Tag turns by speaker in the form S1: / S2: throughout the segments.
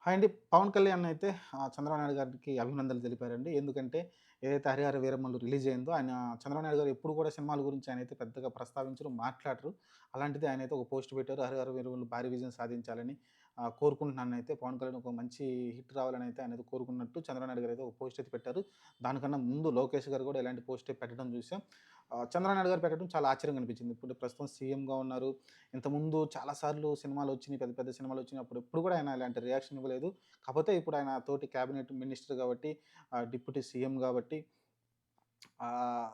S1: Hi అండి. పవన్ కళ్యాణ్ అయితే చంద్రబాబు నాయుడు గారికి అభినందనలు తెలిపారండి. ఎందుకంటే ఏదైతే 'హరిహర వీరమల్లు' రిలీజ్ అయిందో చంద్రబాబు నాయుడు గారు ఎప్పుడు కూడా సినిమాల గురించి ఆయనైతే పెద్దగా ప్రస్తావించరు, మాట్లాడరు. అలాంటిది ఆయనైతే ఒక పోస్ట్ పెట్టారు. 'హరిహర వీరమల్లు' భారీ విజయం సాధించాలని కోరుకుంటున్నానైతే పవన్ కళ్యాణ్ ఒక మంచి హిట్ రావాలని అయితే ఆయనైతే కోరుకున్నట్టు చంద్రబాబు నాయుడు గారు అయితే ఒక పోస్ట్ అయితే పెట్టారు. దానికన్నా ముందు లోకేష్ గారు కూడా ఇలాంటి పోస్టే పెట్టడం చూసాం. చంద్రబాబు నాయుడు గారు పెట్టడం చాలా ఆశ్చర్యంగా అనిపించింది. ఇప్పుడు ప్రస్తుతం సీఎంగా ఉన్నారు. ఇంతకుముందు చాలా సార్లు సినిమాలొచ్చినియి. పెద్ద పెద్ద సినిమాలొచ్చినప్పుడు ఎప్పుడు కూడా ఆయన ఇలాంటి రియాక్షన్ ఇవ్వలేదు. కాపోతే ఇప్పుడు ఆయన తోటి క్యాబినెట్ మినిస్టర్ గాబట్టి, డిప్యూటీ సీఎం గాబట్టి ఆహ్,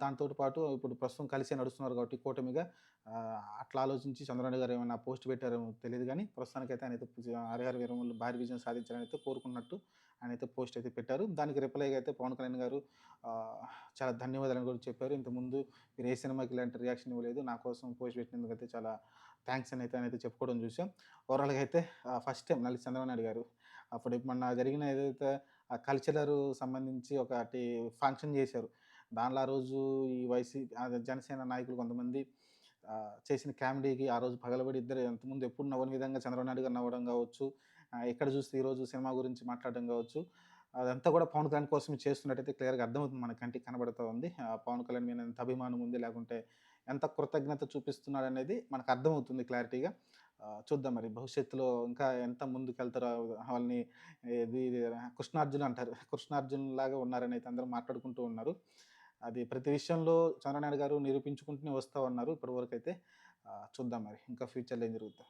S1: దాంతోటి పాటు ఇప్పుడు ప్రస్తుతం కలిసే నడుస్తున్నారు గాబట్టి కూటమిగా అట్లా ఆలోచించి చంద్రబాబు గారు ఏమైనా పోస్ట్ పెట్టారేమో తెలీదు గానీ, ప్రస్తుతానికైతే ఆయనైతే 'హరిహర వీరమల్లు' భారీ విజయం సాధించాలని అయితే కోరుకున్నట్టు ఆయనైతే పోస్ట్ అయితే పెట్టారు. దానికి రిప్లైగా అయితే పవన్ కళ్యాణ్ గారు ఆహ్, చాలా ధన్యవాదాలని కూడా చెప్పారు. ఇంతకుముందు మీరు ఏ సినిమాకి ఇలాంటి రియాక్షన్ ఇవ్వలేదు. నా కోసం పోస్ట్ పెట్టినందుకైతే చాలా థాంక్స్ అని అయితే ఆయనైతే చెప్పుకోవడం చూసాం. ఓవరాల్‌గా అయితే ఫస్ట్ టైమ్ మళ్ళీ చంద్రబాబు నాయుడు గారు అప్పుడు మొన్న జరిగిన ఏదైతే కల్చరల్ సంబంధించి ఒకటి ఫంక్షన్ చేశారు. దానిలో ఆ రోజు ఈ జనసేన నాయకులు కొంతమంది చేసిన కామెడీకి ఆ రోజు పగలబడి ఇద్దరు అంతకుముందు ఎప్పుడు నవ్వని విధంగా చంద్రబాబు నాయుడు గారు నవ్వడం కావచ్చు, ఎక్కడ చూస్తే ఈరోజు సినిమా గురించి మాట్లాడడం కావచ్చు, అదంతా కూడా పవన్ కళ్యాణ్ కోసం చేస్తున్నట్టయితే క్లియర్‌గా అర్థమవుతుంది. మన కంటికి కనబడుతా ఉంది. పవన్ కళ్యాణ్ మీద ఎంత అభిమానం ఉంది, లేకుంటే ఎంత కృతజ్ఞత చూపిస్తున్నాడనేది మనకు అర్థమవుతుంది క్లారిటీగా. చూద్దాం మరి భవిష్యత్తులో ఇంకా ఎంత ముందుకెళ్తారో వాళ్ళని ఇది కృష్ణార్జున అంటారు. కృష్ణార్జున్‌లాగా ఉన్నారని అయితే అందరూ మాట్లాడుకుంటూ ఉన్నారు. అది ప్రతి విషయంలో చంద్రబాబు నాయుడు గారు నిరూపించుకుంటూనే వస్తా ఉన్నారు ఇప్పటివరకైతే. చూద్దాం మరి ఇంకా ఫ్యూచర్‌లో ఏం జరుగుద్దో.